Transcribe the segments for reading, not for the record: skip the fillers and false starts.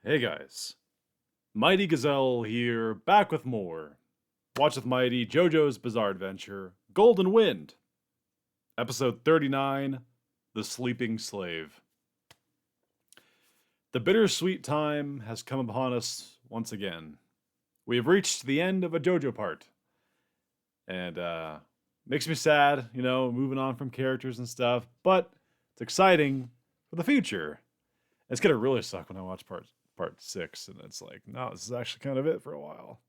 Hey guys, Mighty Gazelle here, back with more. Watch with Mighty, Jojo's Bizarre Adventure, Golden Wind, Episode 39, The Sleeping Slave. The bittersweet time has come upon us once again. We have reached the end of a Jojo part. And, makes me sad, moving on from characters and stuff, but it's exciting for the future. It's gonna really suck when I watch part 6 and it's like, no, this is actually kind of it for a while.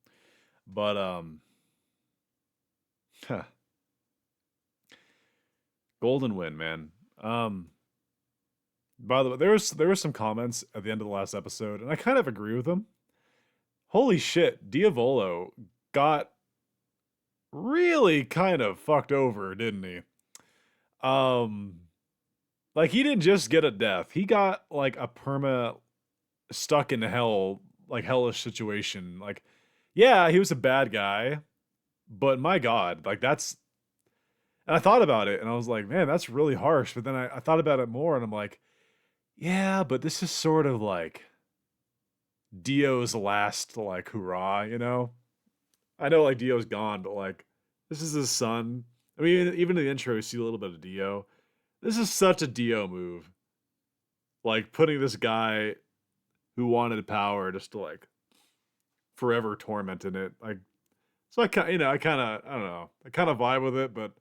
But huh, Golden Win, man. By the way, there was some comments at the end of the last episode, and I kind of agree with them. Holy shit, Diavolo got really kind of fucked over, didn't he? Um, like he didn't just get a death; he got like a perma stuck in hell, like hellish situation. Like, yeah, he was a bad guy, but my God, like that's. And I thought about it, and I was like, man, that's really harsh. But then I thought about it more, and I'm like, yeah, but this is sort of like Dio's last like hurrah, you know? I know like Dio's gone, but like this is his son. I mean, even in the intro, you see a little bit of Dio. This is such a Dio move. Like putting this guy who wanted power just to like forever torment in it. Like, so I kind, I don't know, I kind of vibe with it, but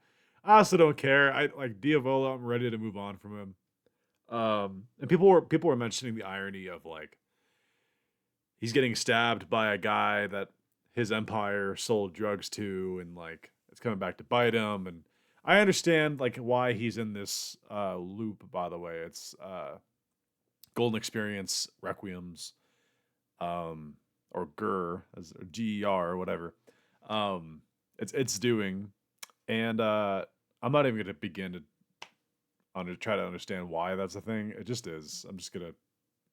I also don't care. I like Diavolo. I'm ready to move on from him. And people were mentioning the irony of like he's getting stabbed by a guy that his empire sold drugs to, and like it's coming back to bite him. And I understand like why he's in this loop. By the way, it's Golden Experience Requiems, or GER as or GER or whatever. It's doing, and I'm not even gonna begin to try to understand why that's a thing. It just is. I'm just gonna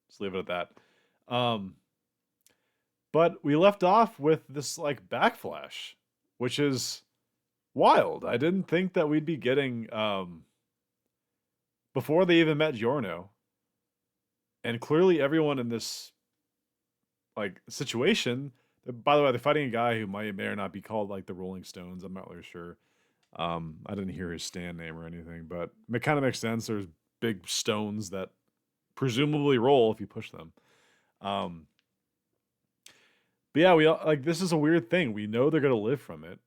just leave it at that. But we left off with this like backflash, which is wild. I didn't think that we'd be getting before they even met Giorno. And clearly everyone in this like situation, by the way, they're fighting a guy who may or not be called like the Rolling Stones. I'm not really sure. I didn't hear his stand name or anything, but it kind of makes sense. There's big stones that presumably roll if you push them. Um, but yeah, like this is a weird thing. We know they're gonna live from it,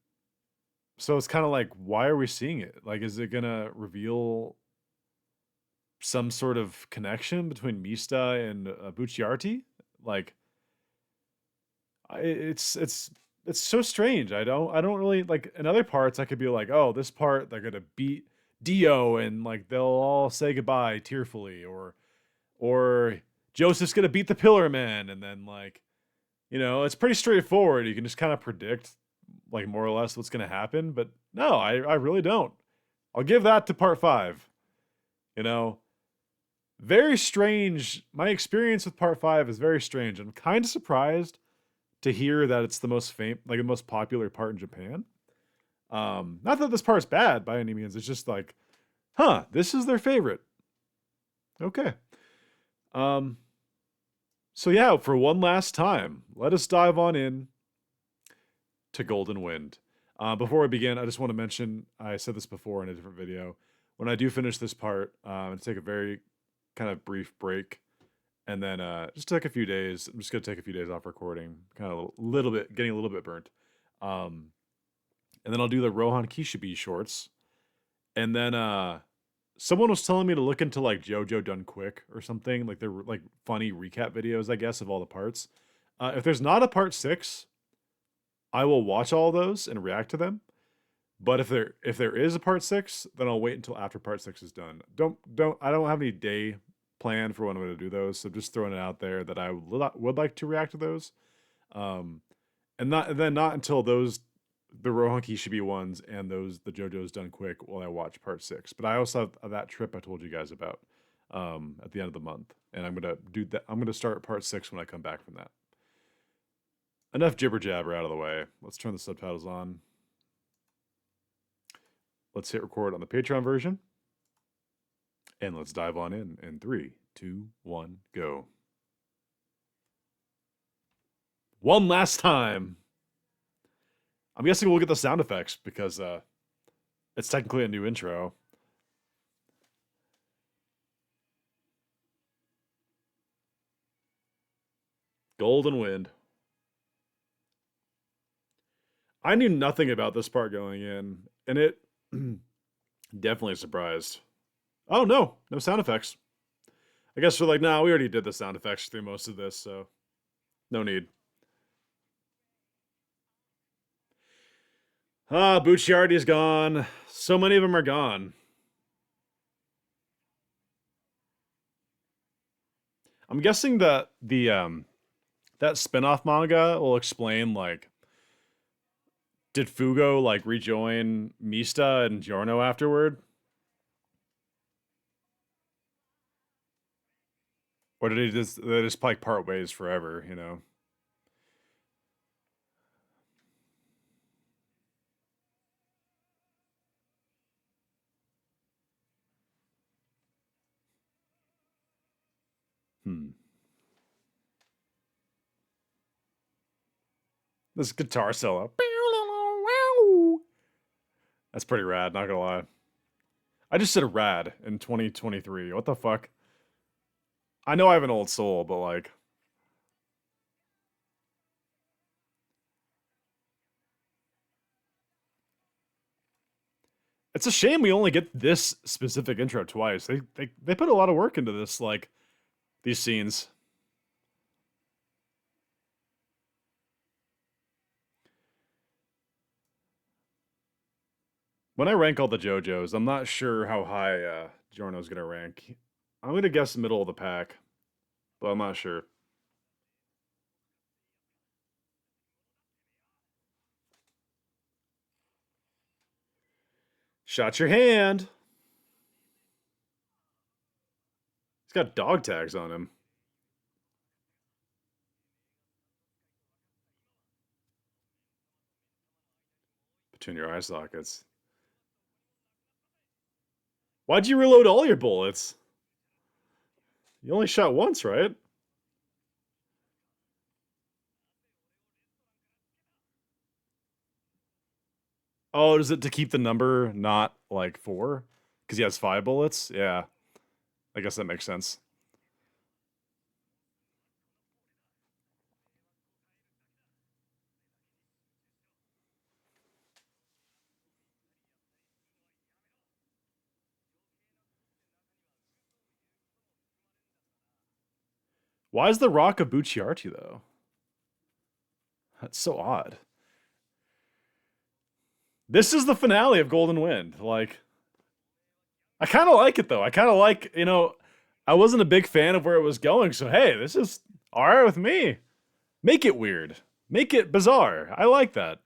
so it's kind of like, why are we seeing it? Like, is it gonna reveal some sort of connection between Mista and Bucciarti? Like, it's so strange. I don't really like. In other parts, I could be like, oh, this part they're gonna beat Dio and like they'll all say goodbye tearfully, or Joseph's gonna beat the Pillar Man, and then like it's pretty straightforward. You can just kind of predict like more or less what's gonna happen. But no, I really don't. I'll give that to part 5. You know, very strange. My experience with part 5 is very strange. I'm kind of surprised to hear that it's the most like the most popular part in Japan. Not that this part's bad by any means. It's just like, huh, this is their favorite. Okay. Um, so yeah, for one last time, let us dive on in to Golden Wind. Before we begin, I just want to mention, I said this before in a different video. When I do finish this part, I'm going to take a very kind of brief break, and then just take a few days. I'm just going to take a few days off recording, kind of a little bit, getting a little bit burnt. And then I'll do the Rohan Kishibe shorts. And then someone was telling me to look into like Jojo Done Quick or something. Like they're like funny recap videos, I guess, of all the parts. If there's not a part 6, I will watch all those and react to them. But if there is a part 6, then I'll wait until after part 6 is done. I don't have any day plan for when I'm going to do those, so just throwing it out there that I would like to react to those. And not until those the Rohan Kishibe ones and the JoJo's Done Quick while I watch part 6. But I also have that trip I told you guys about at the end of the month, and I'm gonna do that. I'm gonna start part 6 when I come back from that. Enough jibber jabber out of the way. Let's turn the subtitles on. Let's hit record on the Patreon version, and let's dive on in 3, 2, 1, go. One last time. I'm guessing we'll get the sound effects because it's technically a new intro. Golden Wind. I knew nothing about this part going in, and it definitely surprised. Oh no, no sound effects. I guess we're like, nah, we already did the sound effects through most of this, so no need. Ah, Bucciarti's gone. So many of them are gone. I'm guessing that that spin-off manga will explain like did Fugo like rejoin Mista and Giorno afterward? Or did they just like part ways forever, you know? Hmm. This guitar solo. That's pretty rad, not gonna lie. I just said rad in 2023. What the fuck? I know I have an old soul, but like it's a shame we only get this specific intro twice. They put a lot of work into this, like these scenes. When I rank all the JoJos, I'm not sure how high Giorno's gonna rank. I'm gonna guess middle of the pack, but I'm not sure. Shot your hand. He's got dog tags on him. Between your eye sockets. Why'd you reload all your bullets? You only shot once, right? Oh, is it to keep the number not like 4? Because he has 5 bullets? Yeah. I guess that makes sense. Why is the rock a bucciarti, though? That's so odd. This is the finale of Golden Wind. Like, I kind of like it, though. I kind of like, you know, I wasn't a big fan of where it was going, so hey, this is alright with me. Make it weird. Make it bizarre. I like that.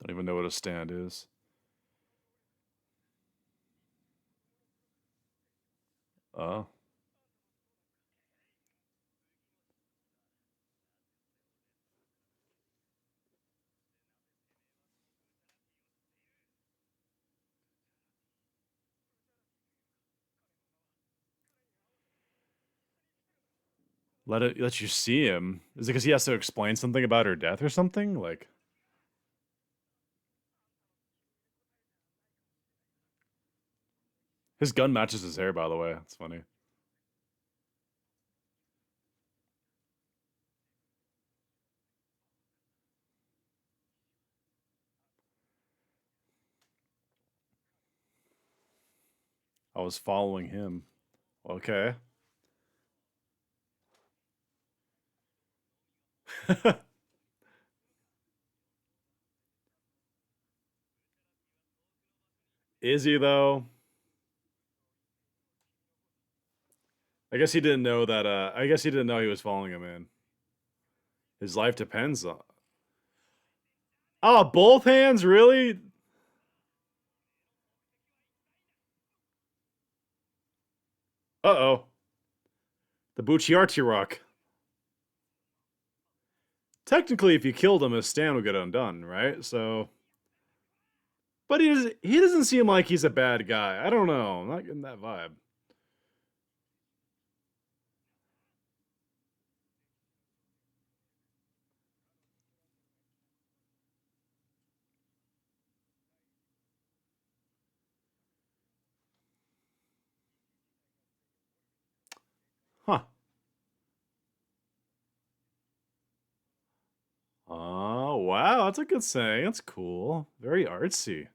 Don't even know what a stand is. Oh. Let you see him. Is it because he has to explain something about her death or something? Like, his gun matches his hair, by the way. That's funny. I was following him. Okay. Is he though? I guess he didn't know that I guess he didn't know he was following him in. His life depends on. Oh, both hands, really? Uh-oh. The Bucciarti Rock. Technically, if you killed him, his stand would get undone, right? So But he doesn't seem like he's a bad guy. I don't know. I'm not getting that vibe. Huh. Oh, wow. That's a good saying. That's cool. Very artsy.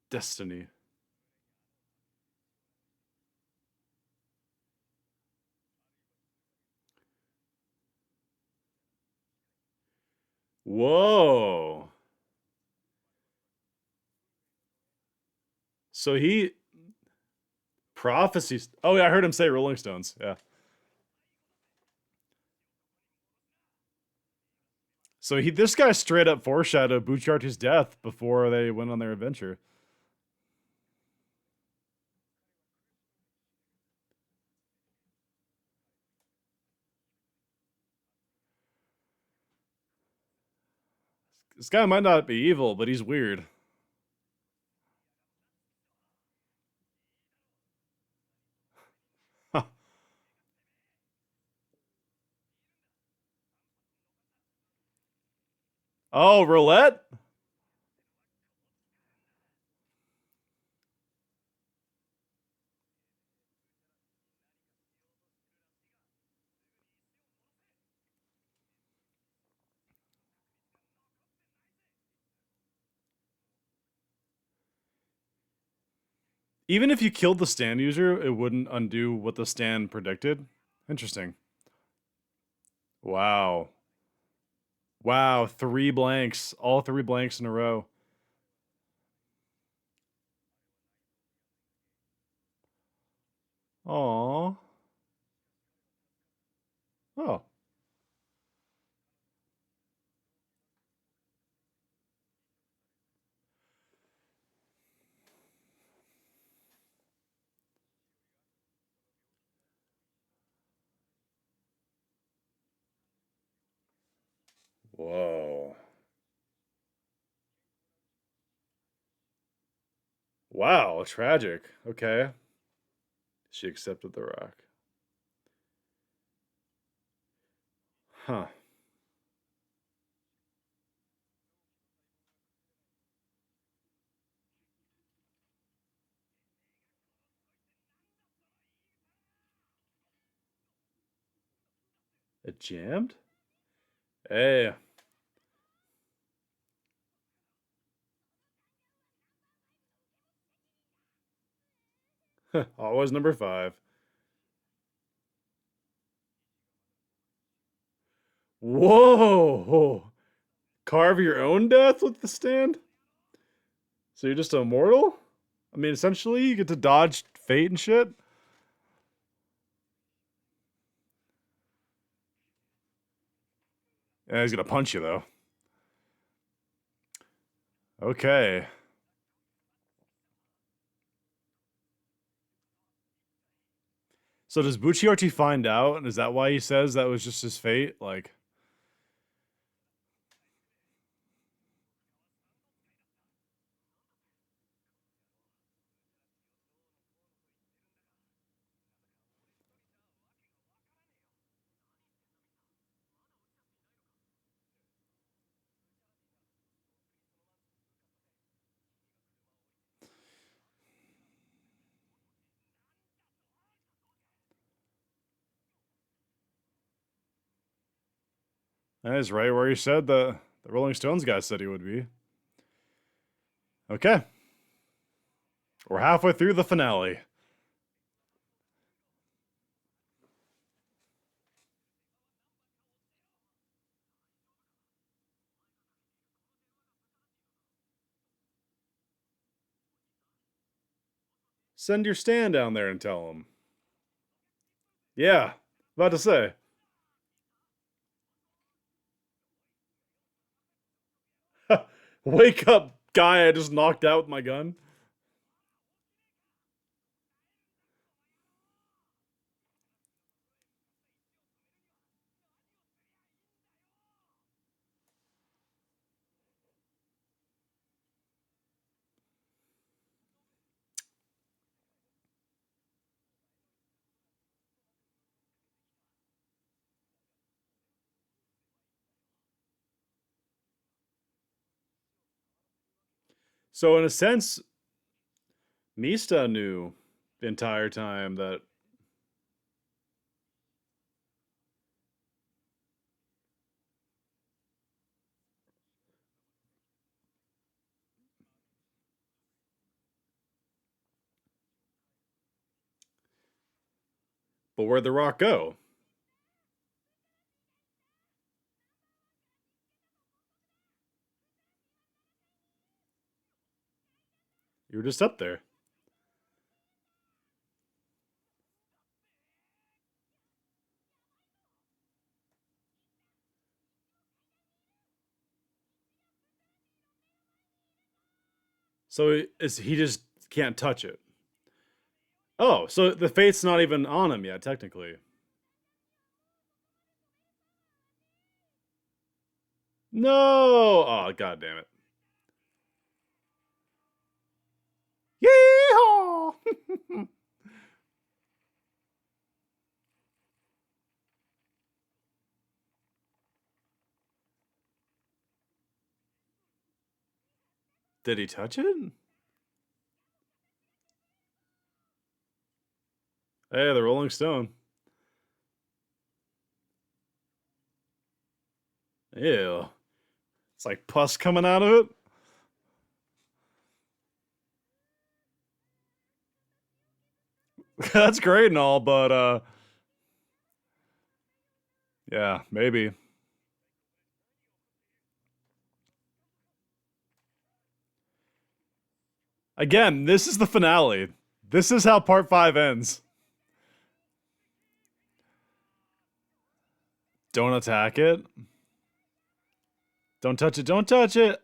Destiny. Whoa. So he prophecies. Oh, yeah, I heard him say Rolling Stones. Yeah. So this guy straight up foreshadowed Bucciarti's death before they went on their adventure. This guy might not be evil, but he's weird. Oh, roulette? Even if you killed the stand user, it wouldn't undo what the stand predicted. Interesting. Wow. Wow, 3 blanks. All 3 blanks in a row. Aww. Oh. Whoa. Wow, tragic. Okay. She accepted the rock. Huh. It jammed? Hey. Always number 5. Whoa! Carve your own death with the stand? So you're just immortal? I mean, essentially, you get to dodge fate and shit? Yeah, he's gonna punch you, though. Okay. So does Bucciarti find out? And is that why he says that was just his fate? Like, that is right where he said the Rolling Stones guy said he would be. Okay. We're halfway through the finale. Send your stand down there and tell him. Yeah, about to say. Wake up, guy I just knocked out with my gun. So in a sense, Mista knew the entire time that. But where'd the rock go? You were just up there. So he just can't touch it. Oh, so the fate's not even on him yet, technically. No! Oh, god damn it. Yeehaw! Did he touch it? Hey, the Rolling Stone. Ew. It's like pus coming out of it. That's great and all, but yeah, maybe. Again, this is the finale. This is how part 5 ends. Don't attack it. Don't touch it. Don't touch it.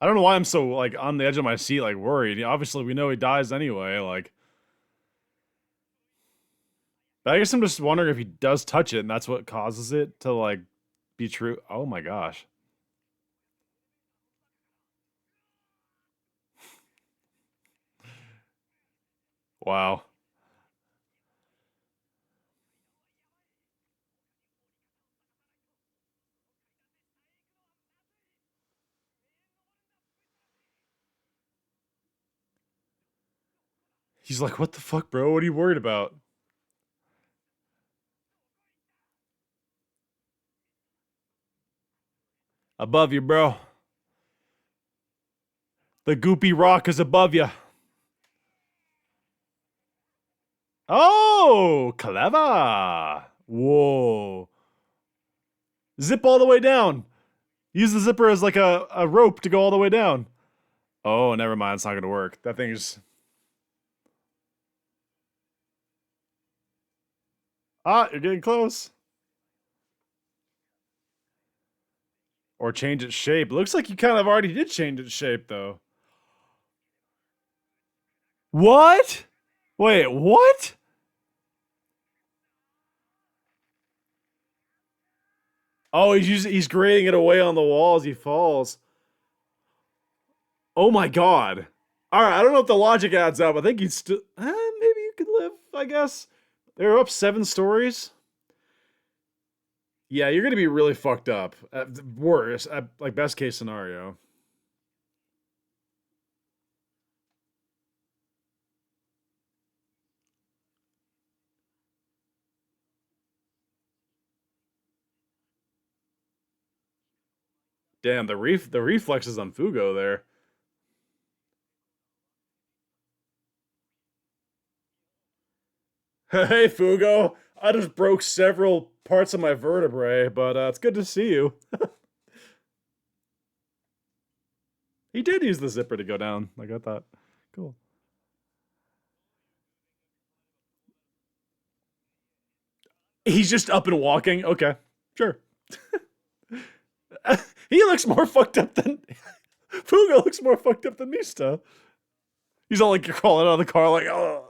I don't know why I'm so like on the edge of my seat, like worried. Obviously, we know he dies anyway. Like, but I guess I'm just wondering if he does touch it, and that's what causes it to like be true. Oh my gosh! Wow. He's like, what the fuck, bro? What are you worried about? Above you, bro. The Goopy Rock is above you. Oh, clever. Whoa. Zip all the way down. Use the zipper as like a rope to go all the way down. Oh, never mind. It's not going to work. That thing's. Ah, you're getting close. Or change its shape. Looks like you kind of already did change its shape, though. What? Wait, what? Oh, he's grating it away on the wall as he falls. Oh my god. All right, I don't know if the logic adds up. I think he'd still. Maybe you could live. I guess they're up 7 stories. Yeah, you're gonna be really fucked up. At worst, at like best case scenario. Damn, the reflexes on Fugo there. Hey, Fugo. I just broke several parts of my vertebrae, but it's good to see you. He did use the zipper to go down. Like I thought. Cool. He's just up and walking. Okay, sure. He looks more fucked up than Fuga looks more fucked up than Mista. He's all like crawling out of the car, like, oh.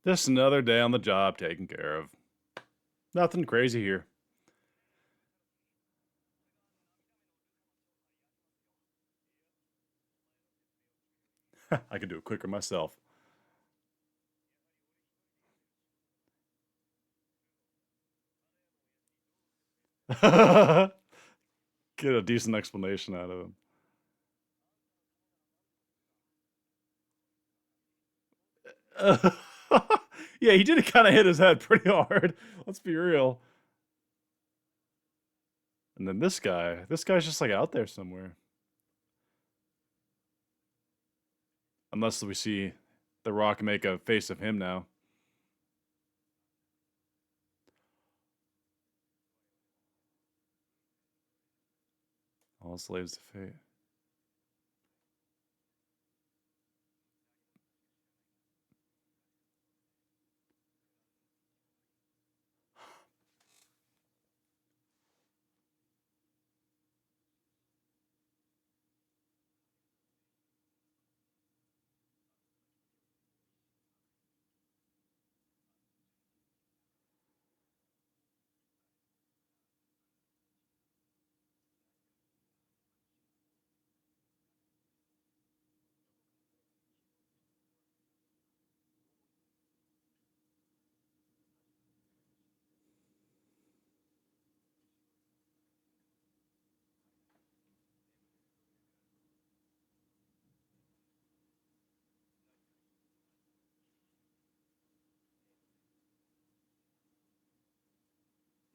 Just another day on the job taken care of. Nothing crazy here. I could do it quicker myself. Get a decent explanation out of him. Yeah, he did kind of hit his head pretty hard. Let's be real. And then this guy's just like out there somewhere. Unless we see The Rock make a face of him now. All slaves to fate.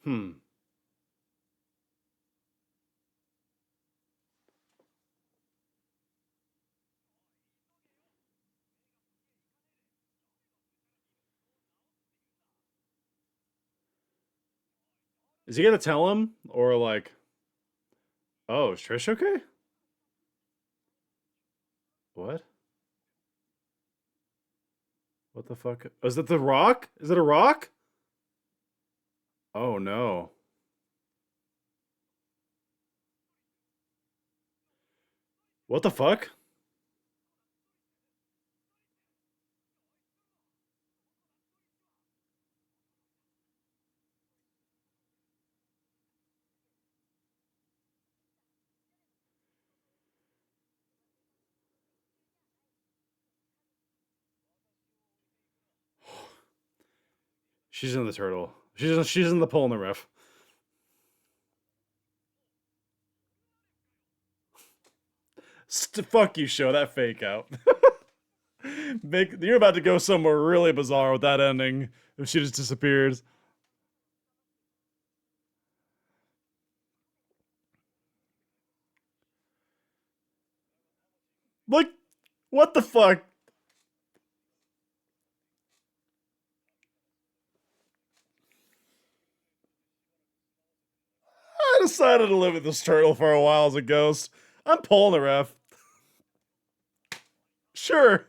Hmm. Is he gonna tell him? Or like, oh, is Trish okay? What? What the fuck? Oh, is that the Rock? Is it a rock? Oh no. What the fuck? She's in the turtle. She's in the polnareff. Fuck you, show that fake out. You're about to go somewhere really bizarre with that ending if she just disappears. Like, what the fuck? I decided to live with this turtle for a while as a ghost. I'm polnareff. Sure.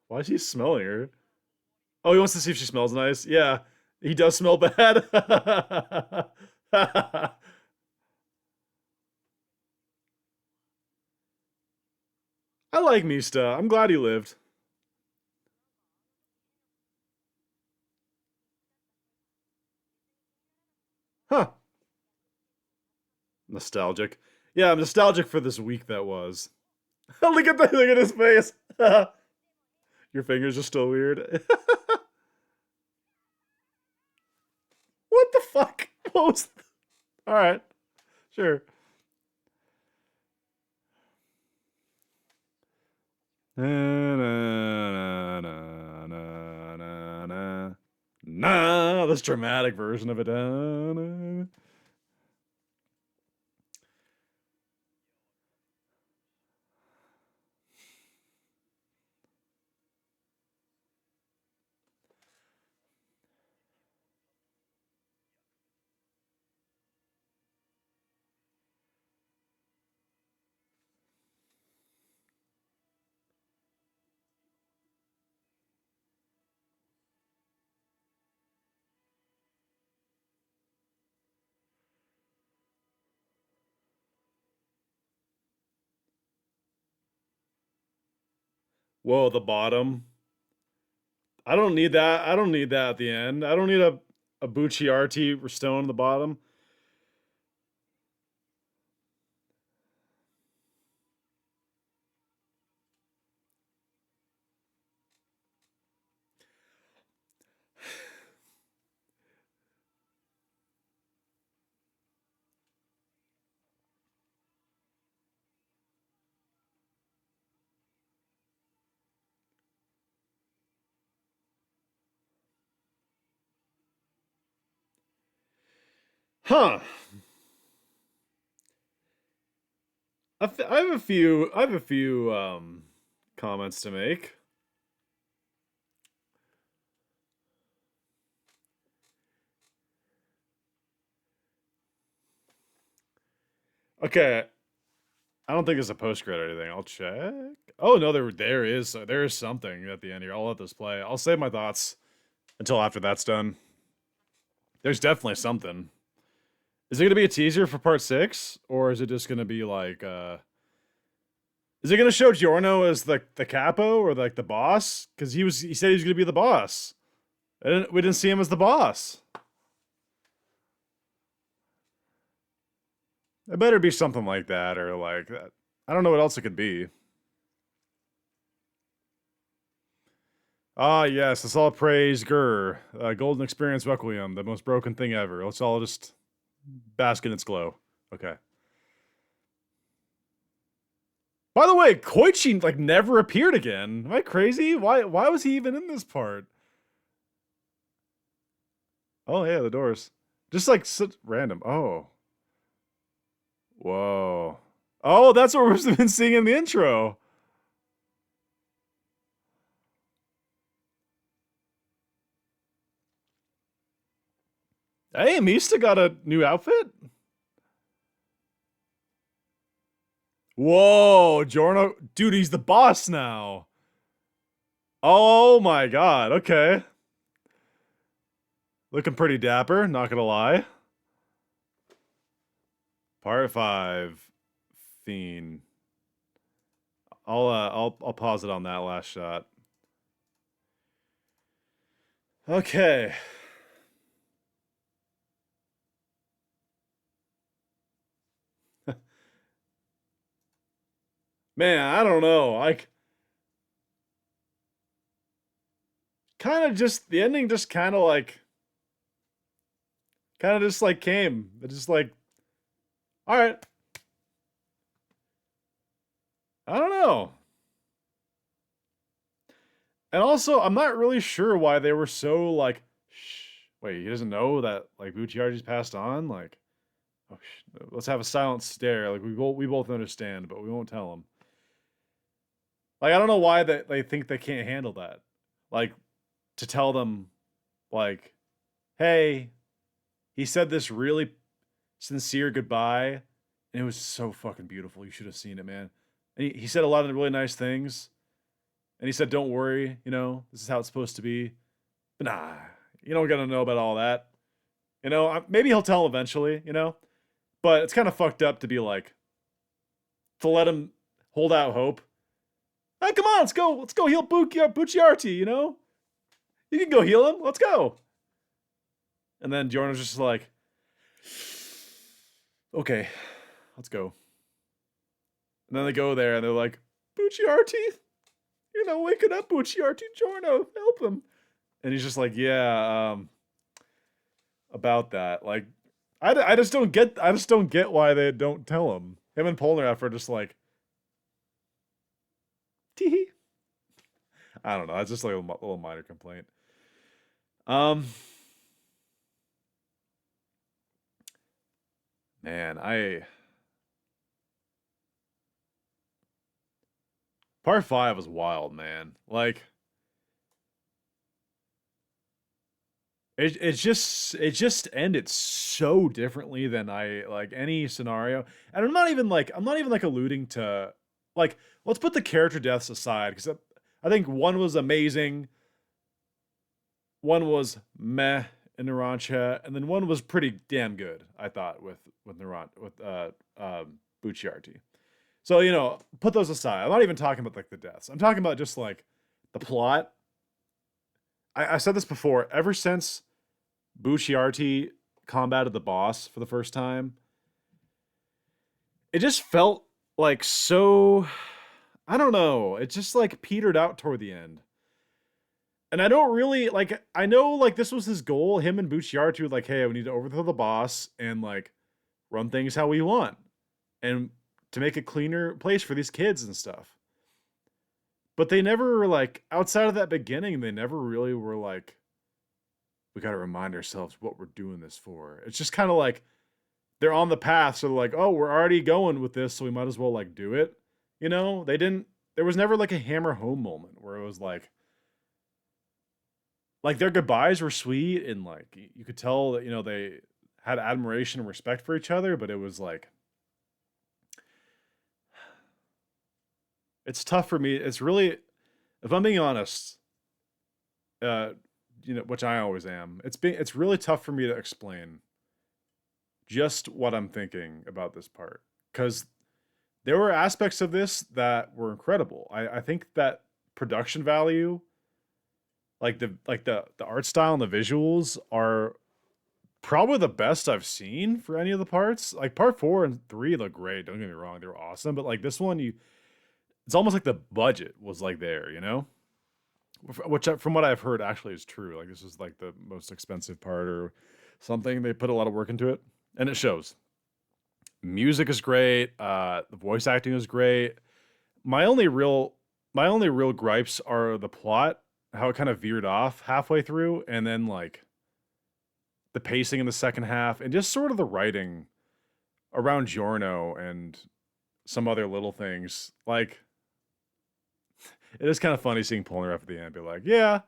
Why is he smelling her? Oh, he wants to see if she smells nice. Yeah, he does smell bad. I like Mista. I'm glad he lived. Huh. Nostalgic. Yeah, I'm nostalgic for this week that was. Look at that. Look at his face. Your fingers are still weird. What the fuck? What was... All right. Sure. Na, na, na, na, na, na. Nah, this dramatic version of it. Na, na. Whoa, the bottom. I don't need that. I don't need that at the end. I don't need a bucciarti stone on the bottom. Huh. I have a few. I have a few comments to make. Okay, I don't think it's a post credit or anything. I'll check. Oh no, there is something at the end here. I'll let this play. I'll save my thoughts until after that's done. There's definitely something. Is it gonna be a teaser for part 6, or is it just gonna be like? Is it gonna show Giorno as the capo or like the boss? Because he said he was gonna be the boss. We didn't see him as the boss. It better be something like that, or like that. I don't know what else it could be. Ah, yes, let's all praise Gur. Golden Experience Requiem, the most broken thing ever. Let's all just bask in its glow. Okay. By the way, Koichi like never appeared again. Am I crazy? Why was he even in this part? Oh yeah, the doors. Just like random. Oh. Whoa. Oh, that's what we've been seeing in the intro. Hey, Mista got a new outfit? Whoa, Giorno. Dude, he's the boss now. Oh my god, okay. Looking pretty dapper, not gonna lie. Part 5. Fiend. I'll pause it on that last shot. Okay. Man, I don't know. Like kind of just the ending just kind of just like came. It just like all right. I don't know. And also, I'm not really sure why they were so like, shh. Wait, he doesn't know that like Bucciarti's passed on. Like, oh, let's have a silent stare. Like we both understand, but we won't tell him. Like, I don't know why they think they can't handle that. Like, to tell them, like, hey, he said this really sincere goodbye, and it was so fucking beautiful. You should have seen it, man. And he said a lot of really nice things. And he said, don't worry, you know, this is how it's supposed to be. But nah, you don't gotta know about all that. You know, maybe he'll tell eventually, you know? But it's kind of fucked up to be like, to let him hold out hope All right, come on, let's go heal Bucciarti, you know? You can go heal him, let's go. And then Giorno's just like, okay, let's go. And then they go there and they're like, Bucciarti, waking up Bucciarti, Giorno, help him. And he's just like, yeah, about that. Like, I just don't get why they don't tell him. Him and Polnareff are just like, tee. I don't know. That's just like a little minor complaint. Man, part 5 was wild, man. Like, it just ended so differently than I like any scenario. And I'm not even like alluding to, like, let's put the character deaths aside, because I think one was amazing, one was meh in Narancia, and then one was pretty damn good, I thought, with Bucciarti. So, put those aside. I'm not even talking about like the deaths. I'm talking about just like the plot. I said this before. Ever since Bucciarti combated the boss for the first time, it just felt like so. I don't know. It just like petered out toward the end. And I don't really like. I know like this was his goal. Him and Bucciarti were like, "Hey, we need to overthrow the boss and like run things how we want, and to make a cleaner place for these kids and stuff." But they never, like, outside of that beginning, they never really were like, we got to remind ourselves what we're doing this for. It's just kind of like they're on the path. So they're like, oh, we're already going with this, so we might as well like do it. There was never like a hammer home moment where it was like their goodbyes were sweet. And like, you could tell that, they had admiration and respect for each other, but it was like, it's tough for me. It's really, if I'm being honest, which I always am, it's really tough for me to explain just what I'm thinking about this part, because there were aspects of this that were incredible. I think that production value, like the art style and the visuals, are probably the best I've seen for any of the parts. Like part 4 and 3 look great. Don't get me wrong, they were awesome. But like this one, it's almost like the budget was like there, which from what I've heard actually is true. Like this is like the most expensive part or something. They put a lot of work into it, and it shows. Music is great. The voice acting is great. My only real gripes are the plot, how it kind of veered off halfway through, and then like the pacing in the second half, and just sort of the writing around Giorno and some other little things. Like, it is kind of funny seeing Polnareff at the end be like, yeah,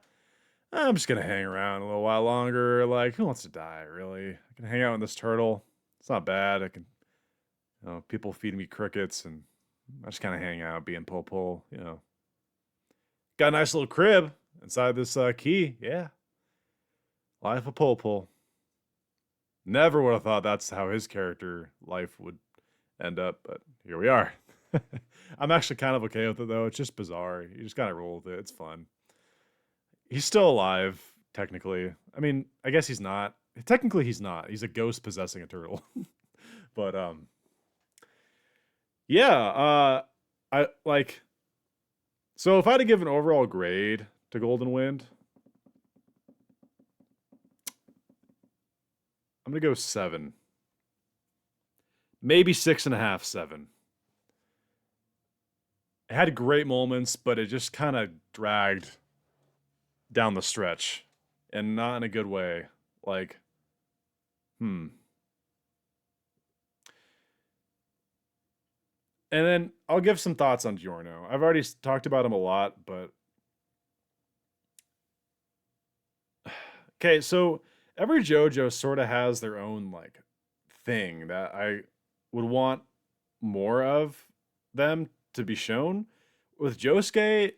I'm just going to hang around a little while longer. Like, who wants to die, really? I can hang out with this turtle. It's not bad. I can, people feed me crickets, and I just kind of hang out, being polpo, Got a nice little crib inside this key. Yeah. Life of polpo. Never would have thought that's how his character life would end up, but here we are. I'm actually kind of okay with it, though. It's just bizarre. You just gotta roll with it. It's fun. He's still alive, technically. I mean, I guess he's not. Technically, he's not. He's a ghost possessing a turtle. But, yeah, I like. So if I had to give an overall grade to Golden Wind, I'm gonna go 7. Maybe 6.5, 7. It had great moments, but it just kind of dragged down the stretch, and not in a good way. Like, And then I'll give some thoughts on Giorno. I've already talked about him a lot, but okay, so every JoJo sort of has their own like thing that I would want more of them to be shown. With Josuke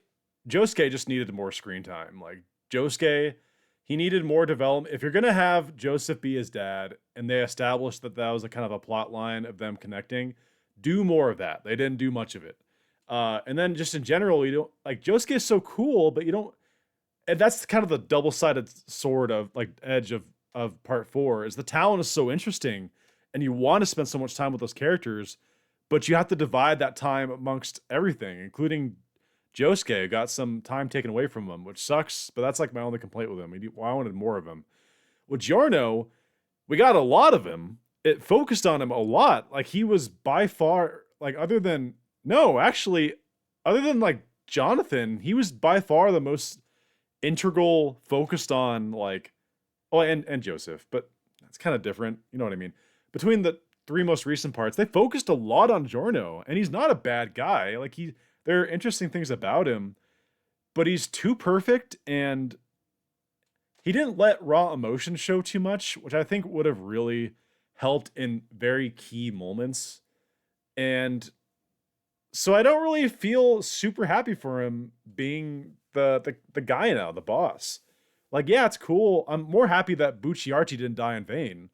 just needed more screen time. Like Josuke, he needed more development. If you're gonna have Joseph be his dad, and they established that was a kind of a plot line of them connecting, do more of that. They didn't do much of it. And then just in general, you don't like Josuke is so cool, but you don't. And that's kind of the double-sided sword of like edge of part 4 is the talent is so interesting, and you want to spend so much time with those characters, but you have to divide that time amongst everything, including Josuke, who got some time taken away from him, which sucks. But that's like my only complaint with him. I wanted more of him. With Giorno, we got a lot of him. It focused on him a lot. Like he was by far like other than like Jonathan, he was by far the most integral, focused on like and Joseph, but that's kind of different. You know what I mean? Between the 3 most recent parts, they focused a lot on Giorno, and he's not a bad guy. Like there are interesting things about him, but he's too perfect, and he didn't let raw emotion show too much, which I think would have really helped in very key moments. And so I don't really feel super happy for him being the guy now, the boss. Like, yeah, it's cool. I'm more happy that Bucciarti didn't die in vain,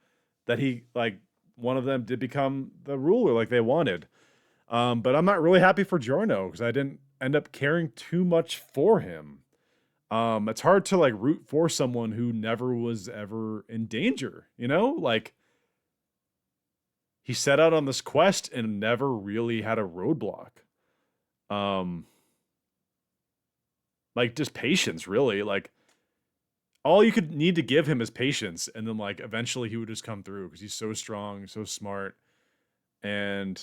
that he like one of them did become the ruler like they wanted. But I'm not really happy for Giorno because I didn't end up caring too much for him. It's hard to like root for someone who never was ever in danger, you know? Like he set out on this quest and never really had a roadblock. Like just patience, really. Like all you could need to give him is patience, and then like eventually he would just come through because he's so strong, so smart, and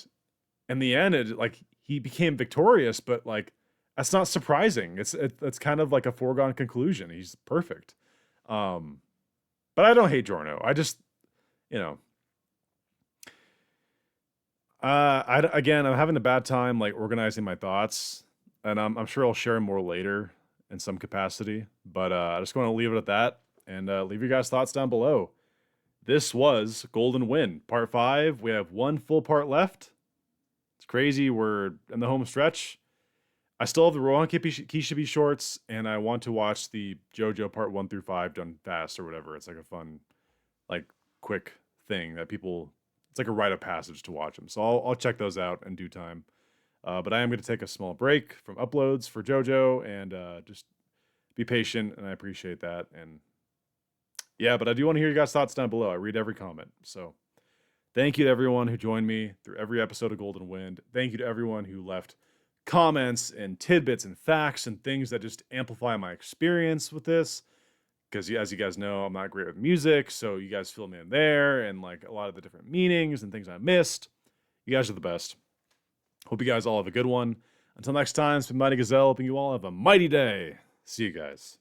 in the end, like he became victorious. But like that's not surprising. It's kind of like a foregone conclusion. He's perfect. But I don't hate Giorno. I just, you know, again, I'm having a bad time like organizing my thoughts, and I'm sure I'll share more later in some capacity. But I just want to leave it at that, and leave your guys' thoughts down below. This was Golden Wind, Part 5. We have 1 full part left. It's crazy. We're in the home stretch. I still have the Rohan Kishibe shorts, and I want to watch the Jojo Part 1 through 5 done fast or whatever. It's like a fun, like, quick thing that people... It's like a rite of passage to watch them. So I'll check those out in due time. But I am going to take a small break from uploads for Jojo and just be patient, and I appreciate that. And yeah, but I do want to hear your guys' thoughts down below. I read every comment. So thank you to everyone who joined me through every episode of Golden Wind. Thank you to everyone who left comments and tidbits and facts and things that just amplify my experience with this. Because as you guys know, I'm not great with music, so you guys fill me in there and like a lot of the different meanings and things I missed. You guys are the best. Hope you guys all have a good one. Until next time, it's been Mighty Gazelle, hoping you all have a mighty day. See you guys.